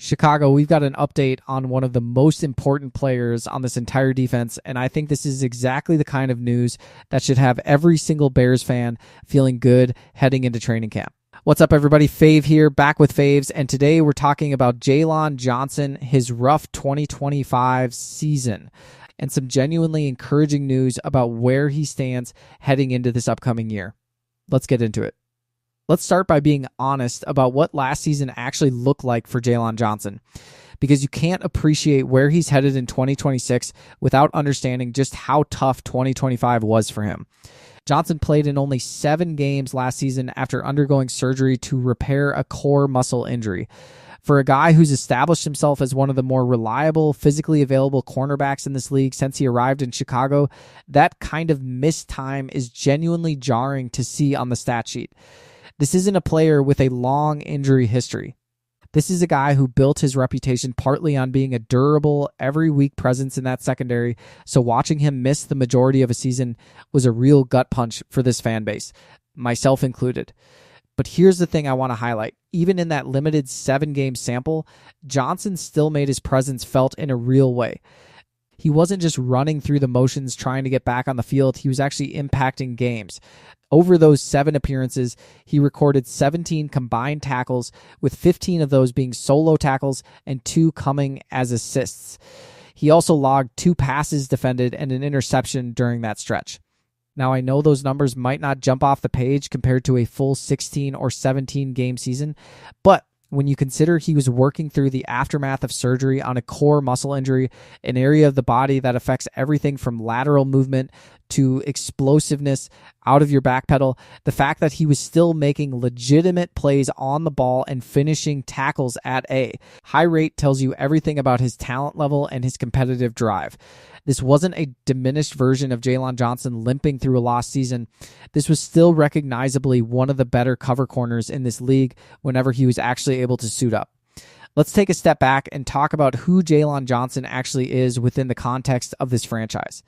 Chicago, we've got an update on one of the most important players on this entire defense, and I think this is exactly the kind of news that should have every single Bears fan feeling good heading into training camp. What's up, everybody? Fave here, back with Faves, and today we're talking about Jaylon Johnson, his rough 2025 season, and some genuinely encouraging news about where he stands heading into this upcoming year. Let's get into it. Let's start by being honest about what last season actually looked like for Jaylon Johnson, because you can't appreciate where he's headed in 2026 without understanding just how tough 2025 was for him. Johnson played in only 7 games last season after undergoing surgery to repair a core muscle injury. For a guy who's established himself as one of the more reliable, physically available cornerbacks in this league since he arrived in Chicago, that kind of missed time is genuinely jarring to see on the stat sheet. This isn't a player with a long injury history. This is a guy who built his reputation partly on being a durable, every-week presence in that secondary, so watching him miss the majority of a season was a real gut punch for this fan base, myself included. But here's the thing I want to highlight. Even in that limited 7-game sample, Johnson still made his presence felt in a real way. He wasn't just running through the motions trying to get back on the field, he was actually impacting games. Over those 7 appearances, he recorded 17 combined tackles, with 15 of those being solo tackles and 2 coming as assists. He also logged 2 passes defended and an interception during that stretch. Now, I know those numbers might not jump off the page compared to a full 16 or 17 game season, but when you consider he was working through the aftermath of surgery on a core muscle injury, an area of the body that affects everything from lateral movement to explosiveness out of your back pedal, the fact that he was still making legitimate plays on the ball and finishing tackles at a high rate tells you everything about his talent level and his competitive drive. This wasn't a diminished version of Jaylon Johnson limping through a lost season. This was still recognizably one of the better cover corners in this league whenever he was actually able to suit up. Let's take a step back and talk about who Jaylon Johnson actually is within the context of this franchise,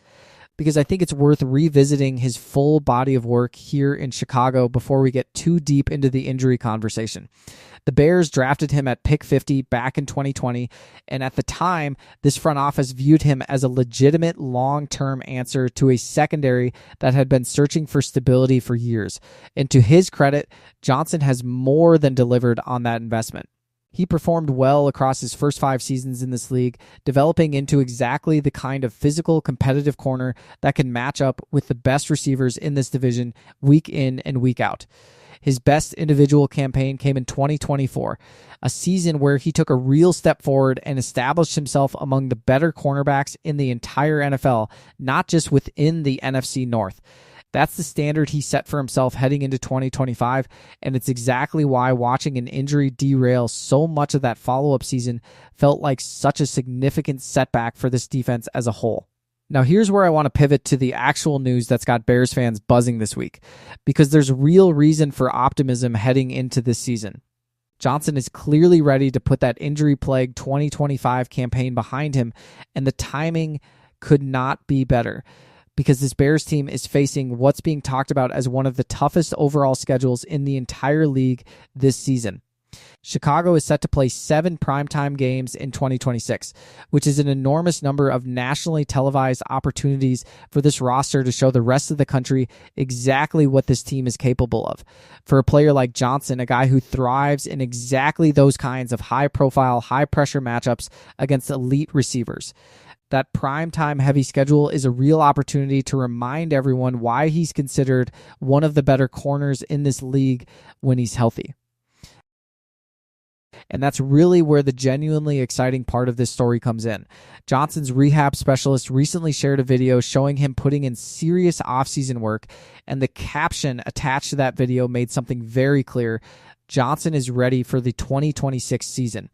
because I think it's worth revisiting his full body of work here in Chicago before we get too deep into the injury conversation. The Bears drafted him at pick 50 back in 2020, and at the time, this front office viewed him as a legitimate long-term answer to a secondary that had been searching for stability for years. And to his credit, Johnson has more than delivered on that investment. He performed well across his first 5 seasons in this league, developing into exactly the kind of physical, competitive corner that can match up with the best receivers in this division week in and week out. His best individual campaign came in 2024, a season where he took a real step forward and established himself among the better cornerbacks in the entire NFL, not just within the NFC North. That's the standard he set for himself heading into 2025, and it's exactly why watching an injury derail so much of that follow-up season felt like such a significant setback for this defense as a whole. Now, here's where I want to pivot to the actual news that's got Bears fans buzzing this week, because there's real reason for optimism heading into this season. Johnson is clearly ready to put that injury-plagued 2025 campaign behind him, and the timing could not be better, because this Bears team is facing what's being talked about as one of the toughest overall schedules in the entire league this season. Chicago is set to play 7 primetime games in 2026, which is an enormous number of nationally televised opportunities for this roster to show the rest of the country exactly what this team is capable of. For a player like Johnson, a guy who thrives in exactly those kinds of high-profile, high-pressure matchups against elite receivers. That primetime heavy schedule is a real opportunity to remind everyone why he's considered one of the better corners in this league when he's healthy. And that's really where the genuinely exciting part of this story comes in. Johnson's rehab specialist recently shared a video showing him putting in serious offseason work, and the caption attached to that video made something very clear. Johnson is ready for the 2026 season.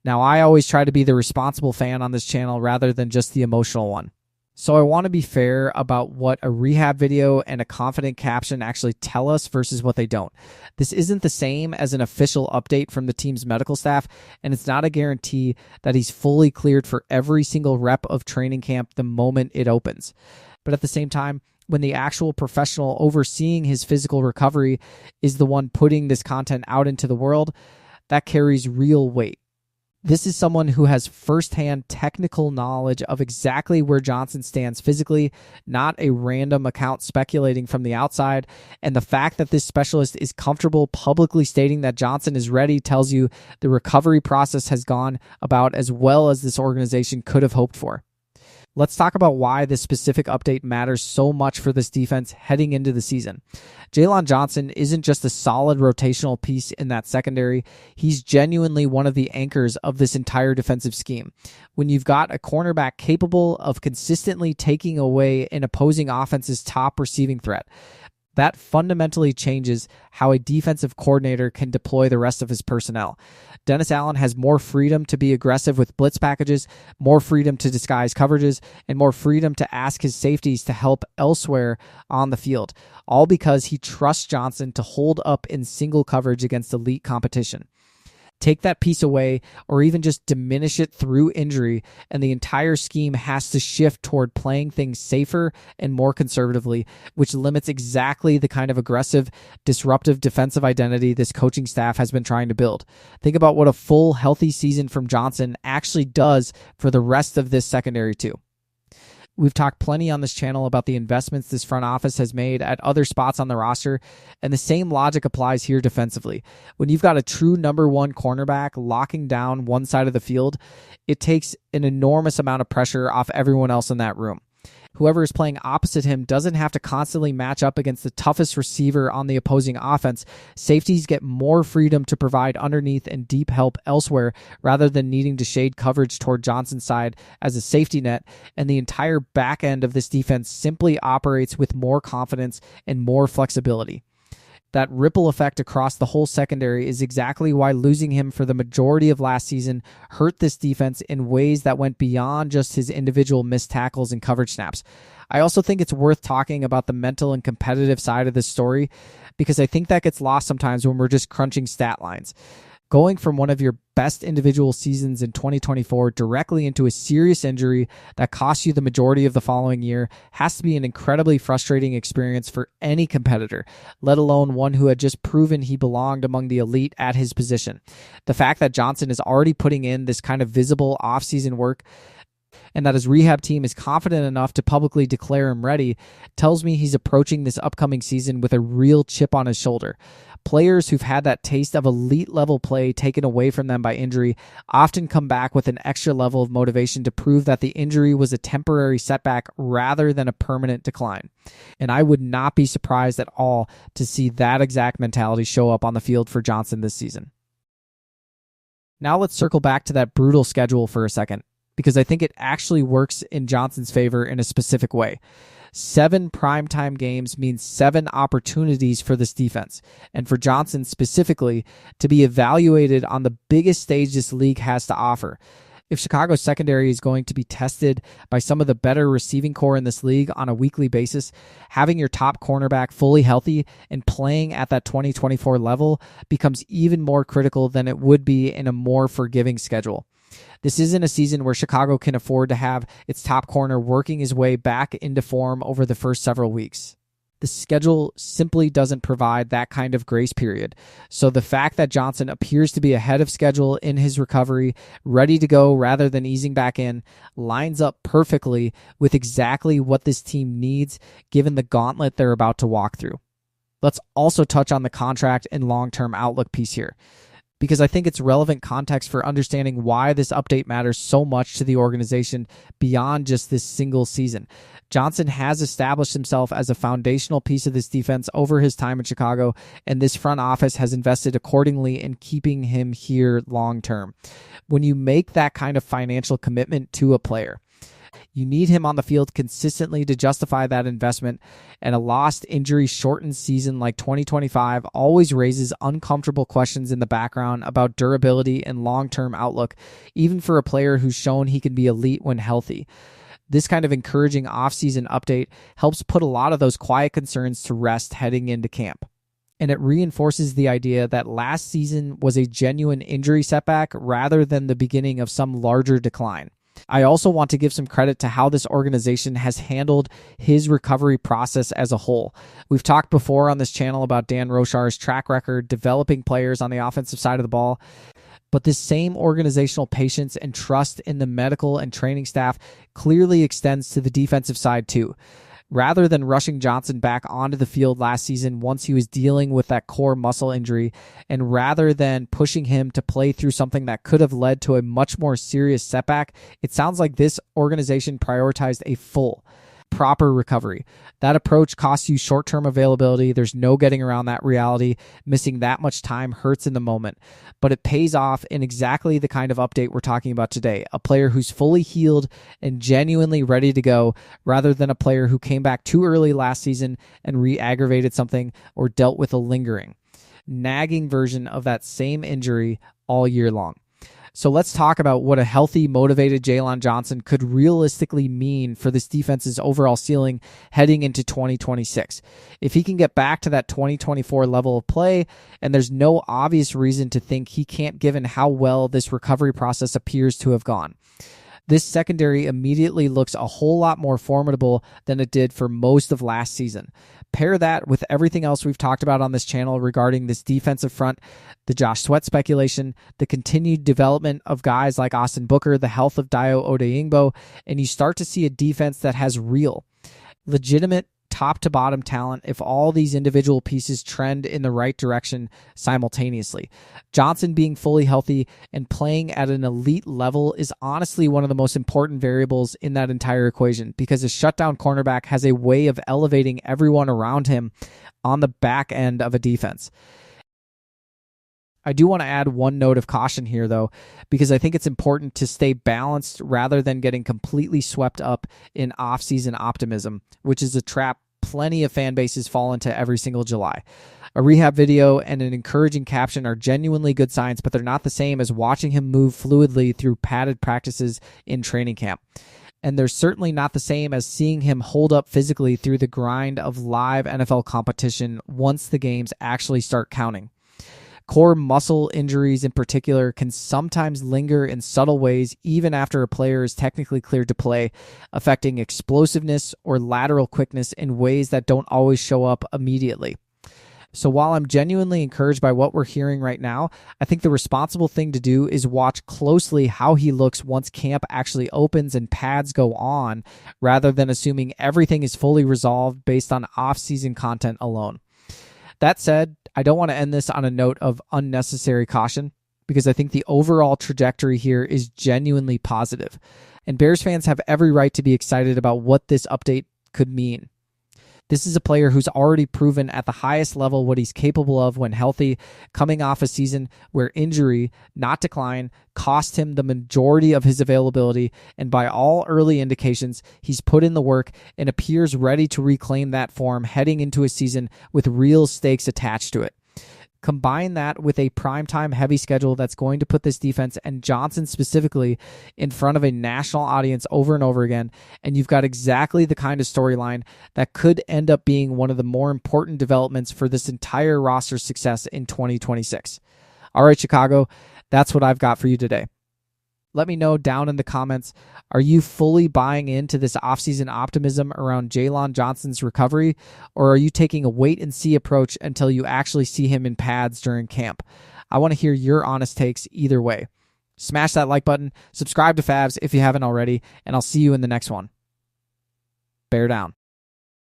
Now, I always try to be the responsible fan on this channel rather than just the emotional one. So I want to be fair about what a rehab video and a confident caption actually tell us versus what they don't. This isn't the same as an official update from the team's medical staff, and it's not a guarantee that he's fully cleared for every single rep of training camp the moment it opens. But at the same time, when the actual professional overseeing his physical recovery is the one putting this content out into the world, that carries real weight. This is someone who has firsthand technical knowledge of exactly where Johnson stands physically, not a random account speculating from the outside. And the fact that this specialist is comfortable publicly stating that Johnson is ready tells you the recovery process has gone about as well as this organization could have hoped for. Let's talk about why this specific update matters so much for this defense heading into the season. Jalen Johnson isn't just a solid rotational piece in that secondary. He's genuinely one of the anchors of this entire defensive scheme. When you've got a cornerback capable of consistently taking away an opposing offense's top receiving threat, that fundamentally changes how a defensive coordinator can deploy the rest of his personnel. Dennis Allen has more freedom to be aggressive with blitz packages, more freedom to disguise coverages, and more freedom to ask his safeties to help elsewhere on the field, all because he trusts Johnson to hold up in single coverage against elite competition. Take that piece away or even just diminish it through injury, and the entire scheme has to shift toward playing things safer and more conservatively, which limits exactly the kind of aggressive, disruptive defensive identity this coaching staff has been trying to build. Think about what a full, healthy season from Johnson actually does for the rest of this secondary too. We've talked plenty on this channel about the investments this front office has made at other spots on the roster, and the same logic applies here defensively. When you've got a true number one cornerback locking down one side of the field, it takes an enormous amount of pressure off everyone else in that room. Whoever is playing opposite him doesn't have to constantly match up against the toughest receiver on the opposing offense. Safeties get more freedom to provide underneath and deep help elsewhere rather than needing to shade coverage toward Johnson's side as a safety net, and the entire back end of this defense simply operates with more confidence and more flexibility. That ripple effect across the whole secondary is exactly why losing him for the majority of last season hurt this defense in ways that went beyond just his individual missed tackles and coverage snaps. I also think it's worth talking about the mental and competitive side of this story, because I think that gets lost sometimes when we're just crunching stat lines. Going from one of your best individual seasons in 2024 directly into a serious injury that costs you the majority of the following year has to be an incredibly frustrating experience for any competitor, let alone one who had just proven he belonged among the elite at his position. The fact that Johnson is already putting in this kind of visible offseason work and that his rehab team is confident enough to publicly declare him ready tells me he's approaching this upcoming season with a real chip on his shoulder. Players who've had that taste of elite level play taken away from them by injury often come back with an extra level of motivation to prove that the injury was a temporary setback rather than a permanent decline. And I would not be surprised at all to see that exact mentality show up on the field for Johnson this season. Now let's circle back to that brutal schedule for a second, because I think it actually works in Johnson's favor in a specific way. 7 primetime games means 7 opportunities for this defense, and for Johnson specifically, to be evaluated on the biggest stage this league has to offer. If Chicago's secondary is going to be tested by some of the better receiving core in this league on a weekly basis, having your top cornerback fully healthy and playing at that 2024 level becomes even more critical than it would be in a more forgiving schedule. This isn't a season where Chicago can afford to have its top corner working his way back into form over the first several weeks. The schedule simply doesn't provide that kind of grace period. So the fact that Johnson appears to be ahead of schedule in his recovery, ready to go rather than easing back in, lines up perfectly with exactly what this team needs given the gauntlet they're about to walk through. Let's also touch on the contract and long-term outlook piece here, because I think it's relevant context for understanding why this update matters so much to the organization beyond just this single season. Johnson has established himself as a foundational piece of this defense over his time in Chicago, and this front office has invested accordingly in keeping him here long term. When you make that kind of financial commitment to a player, you need him on the field consistently to justify that investment, and a lost, injury-shortened season like 2025 always raises uncomfortable questions in the background about durability and long-term outlook, even for a player who's shown he can be elite when healthy. This kind of encouraging off-season update helps put a lot of those quiet concerns to rest heading into camp. And it reinforces the idea that last season was a genuine injury setback rather than the beginning of some larger decline. I also want to give some credit to how this organization has handled his recovery process as a whole. We've talked before on this channel about Dan Roush's track record developing players on the offensive side of the ball, But this same organizational patience and trust in the medical and training staff clearly extends to the defensive side too. Rather than rushing Johnson back onto the field last season once he was dealing with that core muscle injury, and rather than pushing him to play through something that could have led to a much more serious setback, it sounds like this organization prioritized a full, proper recovery. That approach costs you short-term availability. There's no getting around that reality. Missing that much time hurts in the moment, but it pays off in exactly the kind of update we're talking about today. A player who's fully healed and genuinely ready to go, rather than a player who came back too early last season and re-aggravated something or dealt with a lingering, nagging version of that same injury all year long. So let's talk about what a healthy, motivated Jaylon Johnson could realistically mean for this defense's overall ceiling heading into 2026. If he can get back to that 2024 level of play, and there's no obvious reason to think he can't given how well this recovery process appears to have gone. This secondary immediately looks a whole lot more formidable than it did for most of last season. Pair that with everything else we've talked about on this channel regarding this defensive front, the Josh Sweat speculation, the continued development of guys like Austin Booker, the health of Dayo Odeyingbo, and you start to see a defense that has real, legitimate top-to-bottom talent if all these individual pieces trend in the right direction simultaneously. Johnson being fully healthy and playing at an elite level is honestly one of the most important variables in that entire equation, because a shutdown cornerback has a way of elevating everyone around him on the back end of a defense. I do want to add one note of caution here, though, because I think it's important to stay balanced rather than getting completely swept up in off-season optimism, which is a trap plenty of fan bases fall into every single July. A rehab video and an encouraging caption are genuinely good signs, but they're not the same as watching him move fluidly through padded practices in training camp. And they're certainly not the same as seeing him hold up physically through the grind of live NFL competition once the games actually start counting. Core muscle injuries in particular can sometimes linger in subtle ways even after a player is technically cleared to play, affecting explosiveness or lateral quickness in ways that don't always show up immediately. So while I'm genuinely encouraged by what we're hearing right now, I think the responsible thing to do is watch closely how he looks once camp actually opens and pads go on, rather than assuming everything is fully resolved based on off-season content alone. That said, I don't want to end this on a note of unnecessary caution, because I think the overall trajectory here is genuinely positive, and Bears fans have every right to be excited about what this update could mean. This is a player who's already proven at the highest level what he's capable of when healthy, coming off a season where injury, not decline, cost him the majority of his availability, and by all early indications, he's put in the work and appears ready to reclaim that form heading into a season with real stakes attached to it. Combine that with a primetime heavy schedule that's going to put this defense, and Johnson specifically, in front of a national audience over and over again, and you've got exactly the kind of storyline that could end up being one of the more important developments for this entire roster's success in 2026. All right, Chicago, that's what I've got for you today. Let me know down in the comments, are you fully buying into this offseason optimism around Jaylon Johnson's recovery, or are you taking a wait-and-see approach until you actually see him in pads during camp? I want to hear your honest takes either way. Smash that like button, subscribe to Favs if you haven't already, and I'll see you in the next one. Bear down.